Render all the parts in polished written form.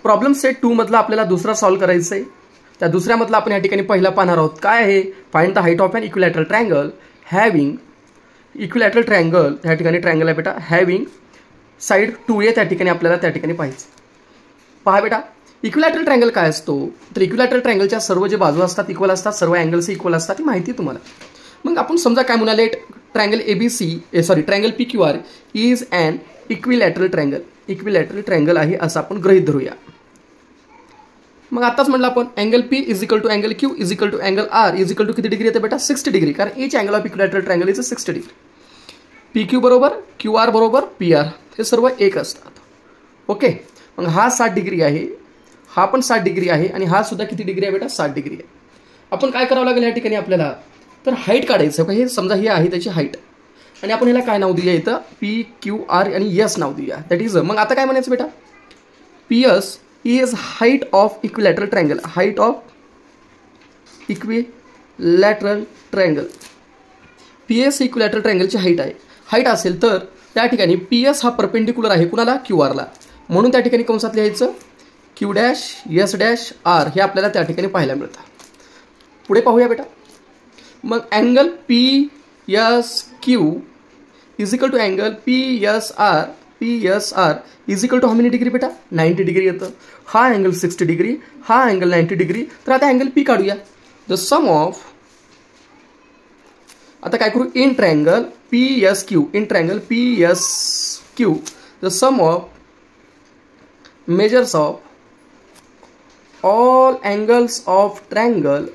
Problem set 2 मधला आपल्याला दुसरा सॉल्व्ह करायचा आहे. त्या दुसऱ्यामधला आपण या ठिकाणी पहिला पाहणार आहोत. काय आहे? Find the height of an equilateral triangle having equilateral triangle. या ठिकाणी ट्रायंगल आहे बेटा, हॅव्हिंग साईड 2a त्या ठिकाणी आपल्याला त्या ठिकाणी पाहायचं. पहा बेटा, इक्विलॅटरल ट्रायंगल काय असतो? तर इक्विलॅटरल ट्रायंगलच्या सर्व जे बाजू असतात इक्वल असतात, सर्व अँगल्स इक्वल असतात, ही माहिती तुम्हाला. मग आपण समजा काय म्हणाले, triangle triangle PQR is an equilateral triangle. Equilateral triangle आहे असं आपण गृहीत धरूया. मग आताच म्हटलं आपण angle P is equal to angle Q is equal to angle R is equal to किती डिग्री येते बेटा? 60 डिग्री. कारण each angle of equilateral triangle is 60 degree. PQ बरोबर QR बरोबर PR हे सर्व एक असतात. ओके. मग हा 60 डिग्री आहे, हा पण 60 डिग्री आहे आणि हा सुद्धा किती डिग्री आहे बेटा? 60 डिग्री आहे. आपण काय करावं लागेल या ठिकाणी आपल्याला? तर हाईट काढायचं. हे समजा ही आहे त्याची हाईट आणि आपण ह्याला काय नाव देऊया? इथं PQR आणि S नाव देऊया. That is. मग आता काय म्हणायचं बेटा? PS is height of equilateral triangle. Height of equilateral triangle. PS equilateral triangle ची हाईट आहे. हाईट असेल तर त्या ठिकाणी PS हा परपेंडिक्युलर आहे कुणाला? QR ला. म्हणून त्या ठिकाणी कंसात लिहायचं Q dash S dash R हे आपल्याला त्या ठिकाणी पाहायला मिळतं. पुढे पाहूया बेटा. मग angle PSQ is equal to angle PSR is equal to how many degree बेटा? 90 डिग्री येतं. हा अँगल 60 डिग्री, हा अँगल 90 डिग्री. तर आता अँगल P काढूया. द सम ऑफ, आता काय करू? In triangle PSQ, in triangle PSQ the sum of measures of all angles of triangle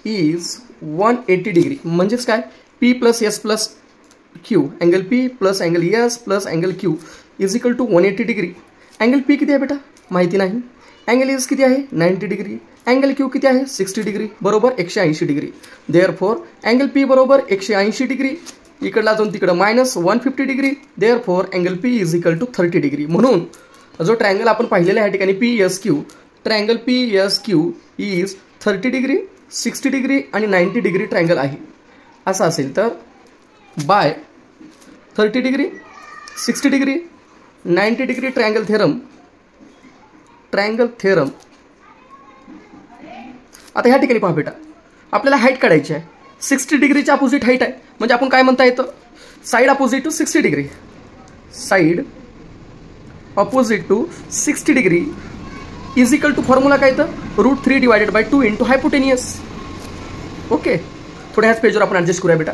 is 180 degree. म्हणजेच काय? P plus S plus Q, angle P plus angle S plus angle Q is equal to 180 degree. Angle P किती आहे बेटा? माहिती नाही. Angle S किती आहे? 90 degree. Angle Q किती आहे? 60 डिग्री बरोबर 180 डिग्री. देअरफॉर अँगल P बरोबर 180 डिग्री. इकडला जाऊन तिकडं minus 150 degree. Therefore angle P is equal to 30 degree. म्हणून जो ट्रायंगल आपण पाहिलेला आहे या ठिकाणी PSQ, triangle PSQ is 30 degree, 60 degree आणि 90 डिग्री ट्रायंगल आहे. असं असेल तर by 30 degree, 60 degree, 90 degree triangle theorem. आता ह्या ठिकाणी पहा बेटा, आपल्याला हाईट काढायची आहे. 60 डिग्रीची अपोजिट हाईट आहे. म्हणजे आपण काय म्हणता येतं? Side opposite to 60 degree. Side opposite to 60 degree is equal to formula काय तर? √3 divided by 2 into hypotenuse. Okay. थोड्या ह्याच पेजवर आपण ॲडजस्ट करूया बेटा.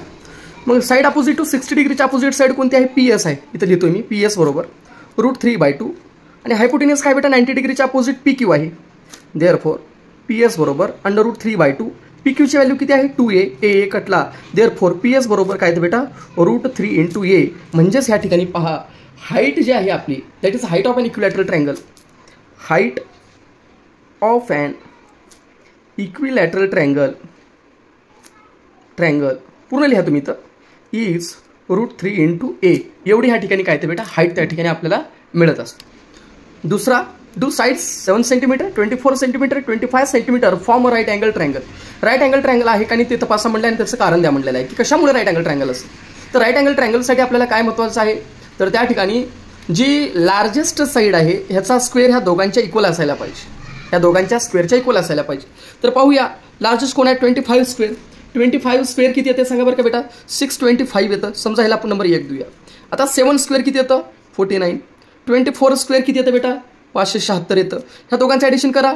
मग साईड अपोजिट टू 60 डिग्रीच्या अपोजिट साईड कोणती आहे? PS आहे. इथं लिहितोय मी PS बरोबर √3/2 आणि हायपोटेनियस काय बेटा? 90 डिग्रीच्या अपोजिट PQ आहे. देअरफॉर PS बरोबर √3/2. PQ ची व्हॅल्यू किती आहे? 2a. a catla. Therefore PS बरोबर काय तर बेटा? √3 इंटू a. म्हणजेच ह्या ठिकाणी पहा, हाईट जी आहे आपली, that is height of an equilateral triangle. Height of an equilateral triangle पूर्ण लिहा तुम्ही. तर इज √3 इंटू a. एवढी ह्या ठिकाणी काय ते बेटा? हाईट त्या ठिकाणी आपल्याला मिळत असतो. दुसरा, do sides 7 centimetre, 24 centimetre, 25 centimetre form a right angle triangle. Right angle triangle आहे का नाही ते तपासा म्हटलं आणि त्याचं कारण द्या म्हटलेलं आहे की कशामुळे राईट अँगल ट्रायंगल असेल. तर राईट अँगल ट्रायंगलसाठी आपल्याला काय महत्त्वाचं आहे? तर त्या ठिकाणी जी लार्जेस्ट साईड आहे ह्याचा स्क्वेअर ह्या दोघांच्या इक्वल असायला पाहिजे. ह्या दोघांच्या स्क्वेअरच्या इक्वल असायला पाहिजे. तर पाहूया, लार्जेस्ट कोण आहे? 25 स्क्वेअर. 25 स्क्वेअर किती येते सांगा बरं का बेटा? 625 येतं. समजा ह्याला आपण नंबर 1 देऊया. आता 7 स्क्वेअर किती येतं? 49. 24 स्क्वेअर किती येतं बेटा? 576 येतं. ह्या दोघांचं ॲडिशन करा.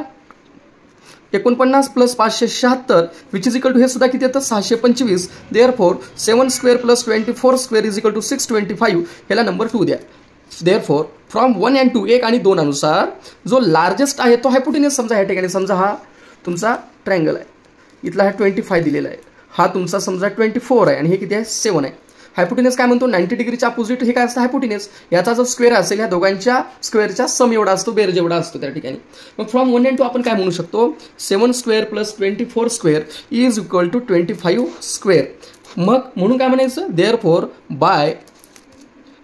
49 plus 576 which is equal to हे सुद्धा किती येतं? 625. Therefore 7 square plus 24 square is equal to 625. ह्याला नंबर 2 द्या. देअरफॉर फ्रॉम 1 and 2 1 आणि 2 अनुसार जो लार्जेस्ट आहे तो हायपोटेनियस समजा. ह्या ठिकाणी समजा हा तुमचा ट्रायंगल आहे. इथला हा 25 दिलेला आहे. हा तुमचा समजा 24 आहे आणि हे किती आहे? 7 आहे. हायपोटेनियस काय म्हणतो? 90 डिग्रीच्या अपोजिट हे काय असतं? हायपोटेनियस. याचा जो स्क्वेअर असेल ह्या दोघांच्या स्क्वेअरच्या सम एवढा असतो, बेर जेवढा असतो त्या ठिकाणी. मग फ्रॉम 1 and 2 आपण काय म्हणू शकतो? 7 square plus 24 square is equal to 25 square. मग म्हणून काय म्हणायचं? देअरफॉर बाय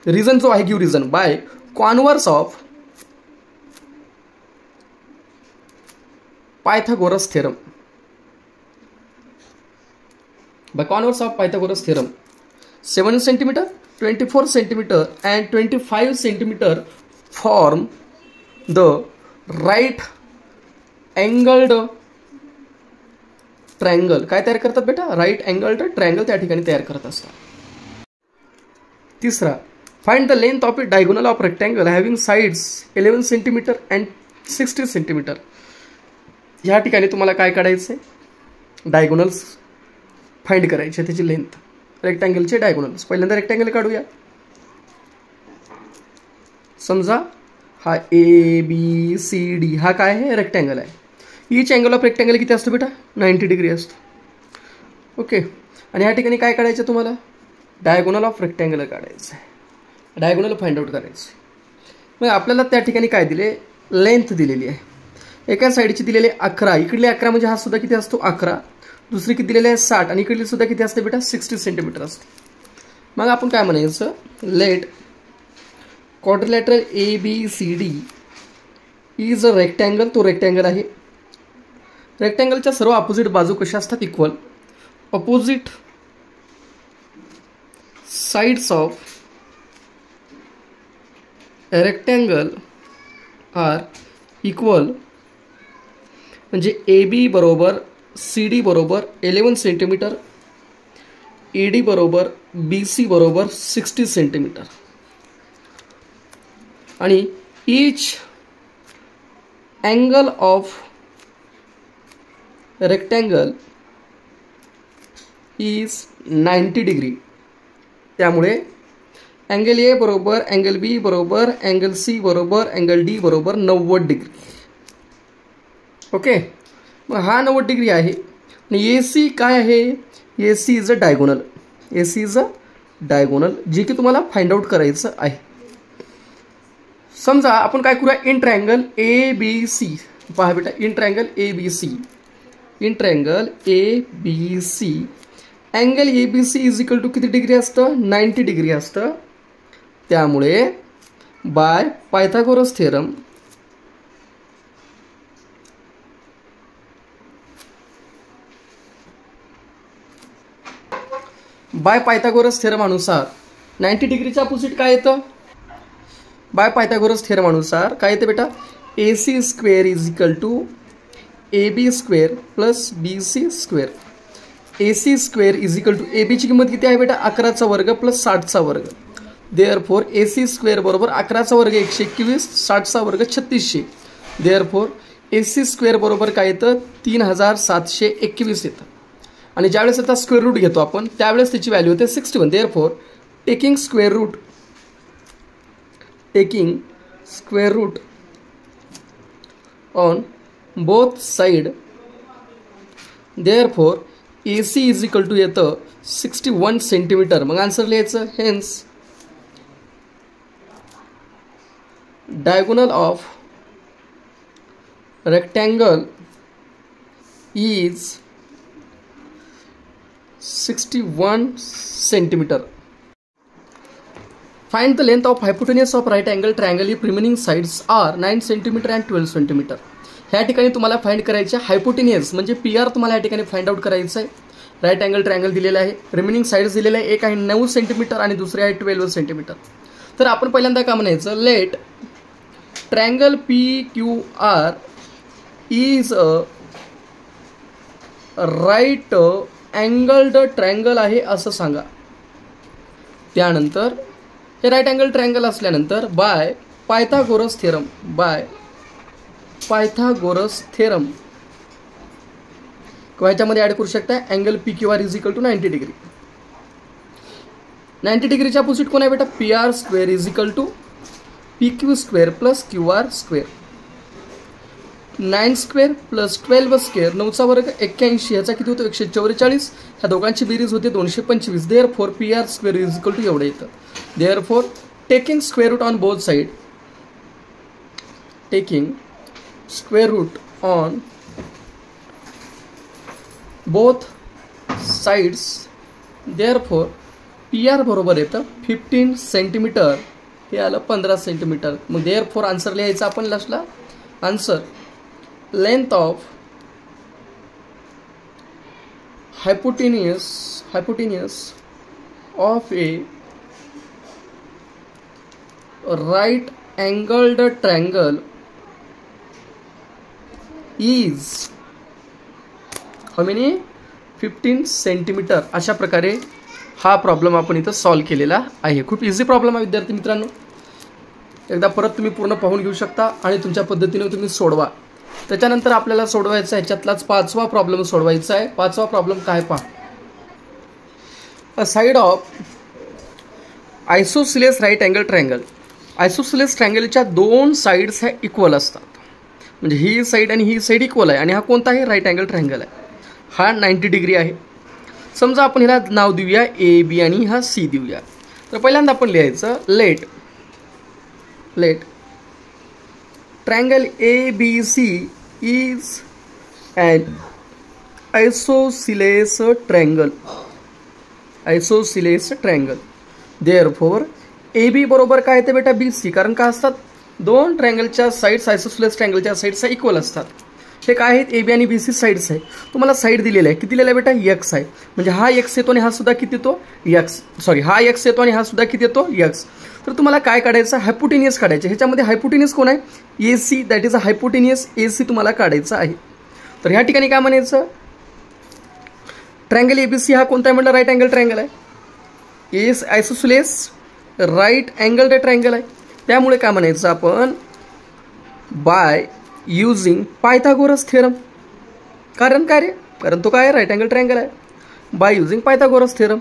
रिझन जो आहे, give reason, by converse of Pythagoras theorem. By converse of Pythagoras theorem, 7 centimeter, 24 centimeter and 25 centimeter form the right angled triangle काय तयार करतात बेटा, राईट अँगल्ड ट्रायंगल त्या ठिकाणी तयार करत असतात. तिसरा, find the length of A diagonal of rectangle having sides 11 centimetre and 60 centimetre. ह्या ठिकाणी तुम्हाला काय काढायचं आहे, डायगोनल्स फाइंड करायचे, त्याची लेंथ, रेक्टँगलचे डायगोनल्स. पहिल्यांदा रेक्टँगल काढूया. समजा हा ABCD हा काय आहे, रेक्टँगल आहे. ईच अँगल ऑफ रेक्टँगल किती असतो बेटा, 90 डिग्री असतो. ओके. आणि या ठिकाणी काय काढायचं तुम्हाला, डायगोनल ऑफ रेक्टँगल काढायचं आहे, डायगोनल फाइंड आउट करायचं. मग आपल्याला त्या ठिकाणी काय दिले, लेंथ दिलेली आहे. एका साईडची दिलेली 11, इकडली 11 म्हणजे हा सुद्धा किती असतो 11, दुसरी किती दिलेली आहे 60 आणि इकडली सुद्धा किती असते बेटा 60 सेंटीमीटर असते. मग आपण काय म्हणायचं, let quadrilateral ABCD is a rectangle. तो रेक्टँगल आहे. रेक्टँगलच्या सर्व अपोजिट बाजू कशा असतात, equal. Opposite sides of rectangle are equal. म्हणजे AB बरोबर CD बरोबर 11 सेंटीमीटर, AD बरोबर BC बरोबर 60 सेंटीमीटर. आणि each angle of rectangle is 90 degree. त्यामुळे अँगल A बरोबर अँगल B बरोबर अँगल C बरोबर अँगल D बरोबर 90 डिग्री. ओके. मग हा 90 डिग्री आहे. आणि AC काय आहे, AC is a diagonal. AC is a diagonal, जे की तुम्हाला फाइंड आउट करायचं आहे. समजा आपण काय करूया, इन ट्रायंगल ABC. पहा बेटा, in triangle ABC, in triangle ABC angle ABC is equal to किती डिग्री असतं, 90 डिग्री असतं. त्यामुळे बाय पायथागोरस थेरम अनुसार 90 डिग्रीच्या अपोजिट काय येतं, बाय पायथागोरस थेरम अनुसार काय येतं बेटा, AC square is equal to AB square plus BC square. AC square is equal to AB ची किंमत किती आहे बेटा, 11चा वर्ग प्लस 60चा वर्ग. देअरफोर AC स्क्वेअर बरोबर 11चा वर्ग 121, 60चा वर्ग 3600. देअरफोर AC स्क्वेअर बरोबर काय येतं, 3721 येतं. आणि ज्यावेळेस आता स्क्वेअर रूट घेतो आपण, त्यावेळेस त्याची व्हॅल्यू होते 61. Therefore taking square root on both side. Therefore AC is equal to येतं 61 सेंटीमीटर. मग आन्सर लिहायचं, hence diagonal of rectangle is 61 centimetre. Find the length of hypotenuse of right angle triangle if remaining sides are 9 centimetre and 12 centimetre. ह्या ठिकाणी तुम्हाला find करायचे hypotenuse म्हणजे PR तुम्हाला या ठिकाणी फाइंड आउट करायचं आहे. राईट अँगल ट्रायंगल दिलेला आहे, रिमेनिंग साइड्स दिलेले आहे, एक आहे 9 सेंटीमीटर आणि दुसरे आहे 12 सेंटीमीटर. तर आपण पहिल्यांदा काय म्हणायचं, let triangle PQR is a right angled triangle आहे असं सांगा. त्यानंतर हे राईट अँगल ट्रायंगल असल्यानंतर बाय पायथागोरस थेरम किंवा ह्याच्यामध्ये ॲड करू शकता angle PQR is equal to 90 degree. 90 डिग्रीच्या अपोजिट कोण आहे बेटा, PR square is equal to PQ square plus QR square. 9 square plus 12 square, 9चा वर्ग 81, ह्याचा किती होतो 144. ह्या दोघांची बेरीज होते 225. Therefore PR square is equal to एवढं येतं. Therefore taking square root on both side, taking square root on both sides. Therefore PR बरोबर येतं 15 सेंटीमीटर, हे आलं 15 सेंटीमीटर. मग देअरफोर आन्सर लिहायचं आपण लास्टला. Answer length of hypotenuse of a right angled triangle is how many 15 centimetre. अशा प्रकारे हा प्रॉब्लेम आपण इथं सॉल्व्ह केलेला आहे. खूप इझी प्रॉब्लेम आहे विद्यार्थी मित्रांनो. एकदा परत तुम्ही पूर्ण पाहून घेऊ शकता आणि तुमच्या पद्धतीने तुम्ही सोडवा. त्याच्यानंतर आपल्याला सोडवायचा ह्याच्यातलाच 5वा प्रॉब्लेम सोडवायचा आहे. 5वा प्रॉब्लेम काय पहा. A side of isosceles right angle triangle. Isosceles ट्रायंगलच्या 2 साईड्स ह्या इक्वल असतात. म्हणजे ही साईड आणि ही साईड इक्वल आहे आणि हा कोणता आहे, राईट अँगल ट्रायंगल आहे. हा 90 डिग्री आहे. समजा आपण ह्याला नाव देऊया ए बी आणि हा सी देऊया. तर पहिल्यांदा आपण लिहायचं let triangle A B C is an isosceles triangle. Therefore A B बरोबर काय येते बेटा, बी सी. कारण काय असतात, 2 ट्रायंगलच्या साईड्स आयसोसिलेस ट्रायंगलच्या साईड्स इक्वल असतात. हे काय आहेत, ए बी आणि बी सी साईड्स आहे. तुम्हाला साईड दिलेला आहे, किती दिलेला आहे बेटा, एक्स आहे. म्हणजे हा एक्स येतो आणि हा सुद्धा किती येतो, एक्स. सॉरी, हा एक्स येतो आणि हा सुद्धा किती येतो, एक्स. तर तुम्हाला काय काढायचं, हायपोटेनियस काढायचं. ह्याच्यामध्ये हायपोटेनियस कोण आहे, A C. That is a hypotenuse A C तुम्हाला काढायचं आहे. तर ह्या ठिकाणी काय म्हणायचं, ट्रायंगल ए बी सी हा कोणता आहे म्हटलं, राईट अँगल ट्रायंगल आहे. एस आयसोसिलेस राईट अँगल ट्रायंगल आहे. त्यामुळे काय म्हणायचं आपण, बाय युजिंग पायथागोरस थेरम. कारण काय रे, कारण तो काय, राईट अँगल ट्रायंगल आहे. By using Pythagoras theorem.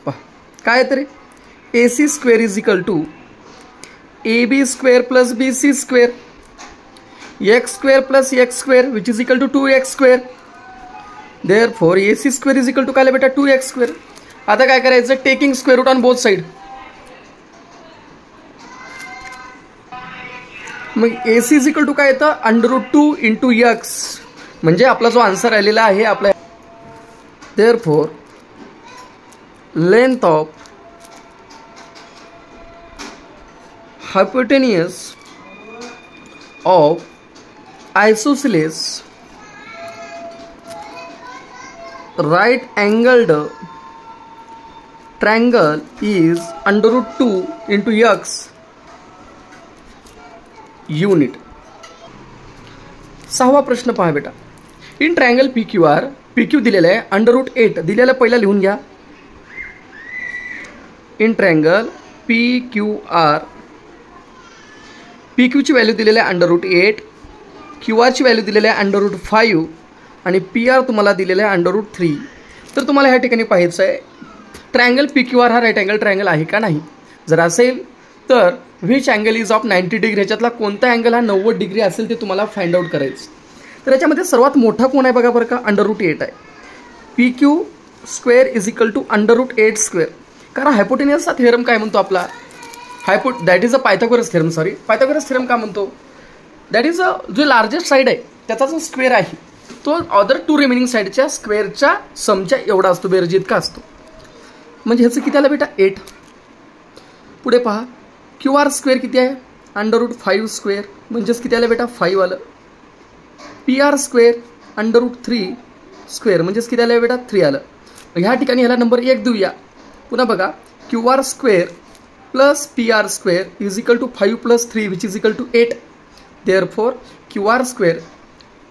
काय आहे तरी, A C square is equal to A B square plus B C square, X square plus X square which is equal to 2x square. Therefore A C square is equal to काय बेटा, 2x square. आता काय करायचं, taking square root on both side. मग A C is equal to काय येतं, √2 into x. म्हणजे आपला जो आन्सर आलेला आहे आपला, therefore length of hypotenuse of isosceles right angled triangle is √2 into X unit. 6वा प्रश्न पहा बेटा. In triangle P Q R, P Q दिलेला आहे, √8 दिलेला पहिला लिहून घ्या. In triangle P Q R, P क्यूची व्हॅल्यू दिलेली आहे √8, क्यू आरची व्हॅल्यू दिलेली आहे √5 आणि पी आर तुम्हाला दिलेलं आहे √3. तर तुम्हाला ह्या ठिकाणी पाहायचं आहे ट्रायंगल पी क्यू आर हा राईट अँगल ट्रायंगल आहे का नाही. जर असेल तर which angle is of 90 degree, ह्याच्यातला कोणता अँगल हा 90 डिग्री असेल ते तुम्हाला फाइंड आउट करायचं. तर याच्यामध्ये सर्वात मोठा कोण आहे बघा बरं का, √8 आहे. P Q square is equal to √8 square. कारण हायपोटेनियसचा थेरम काय म्हणतो आपला, that is a Pythagoras theorem. Sorry, Pythagoras theorem का म्हणतो, दॅट इज अ जो लार्जेस्ट साईड आहे त्याचा जो स्क्वेअर आहे तो अदर 2 रिमेनिंग साईडच्या स्क्वेअरच्या समच्या एवढा असतो, बेरज इतका असतो. म्हणजे ह्याचं किती आलं बेटा, 8. पुढे पहा, क्यू आर स्क्वेअर किती आहे, √5 स्क्वेअर म्हणजेच किती आलं बेटा, 5 आलं. पी आर स्क्वेअर √3 स्क्वेअर म्हणजेच किती आलं बेटा, 3 आलं. ह्या ठिकाणी ह्याला नंबर 1 देऊया. पुन्हा बघा, Q R square plus P R square is equal to 5 + 3 which is equal to 8. Therefore Q R square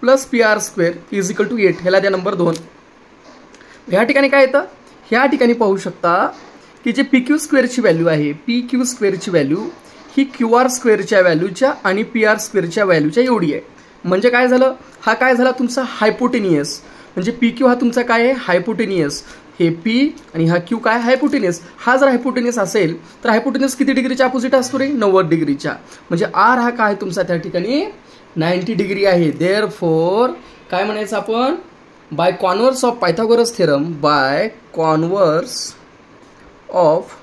plus P R square is equal to 8. ह्याला द्या नंबर 2. ह्या ठिकाणी काय येतं, ह्या ठिकाणी पाहू शकता की जे पी क्यू स्क्वेअरची व्हॅल्यू आहे, पी क्यू स्क्वेअरची व्हॅल्यू ही क्यू आर स्क्वेअरच्या व्हॅल्यूच्या आणि पी आर स्क्वेअरच्या व्हॅल्यूच्या एवढी आहे. म्हणजे काय झालं, हा काय झाला तुमचा हायपोटेनियस. म्हणजे पी क्यू हा तुमचा काय आहे, हायपोटेनियस. हे पी आणि हा क्यू काय, हायपोटेनियस. हा जर हायपोटेनियस असेल तर हायपोटेनियस किती डिग्रीच्या अपोजिट असतो रे, 90 डिग्रीच्या. म्हणजे आर हा काय तुमचा त्या ठिकाणी 90 डिग्री आहे. देअरफॉर काय म्हणायचं आपण, by converse of Pythagoras theorem, by converse of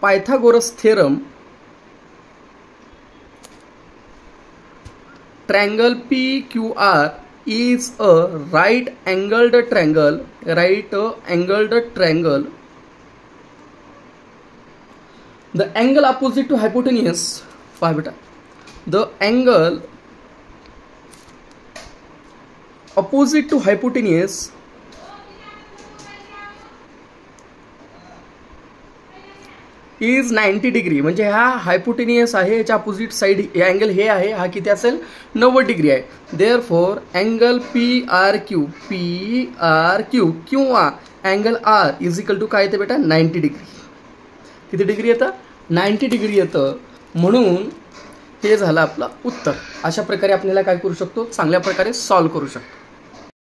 Pythagoras theorem, triangle PQR is a right angled triangle. The angle opposite to hypotenuse, पहा बेटा, the angle opposite to hypotenuse is 90 degree, म्हणजे हा hypotenuse आहे, याच्या opposite side angle हे आहे, हा किती असेल 90 डिग्री आहे. देअरफॉर अँगल PRQ किंवा angle R is equal to काय येतं बेटा 90 डिग्री. किती डिग्री येतं 90 डिग्री येतं. म्हणून हे झालं आपलं उत्तर. अशा प्रकारे आपल्याला काय करू शकतो चांगल्या प्रकारे सॉल्व्ह करू शकतो.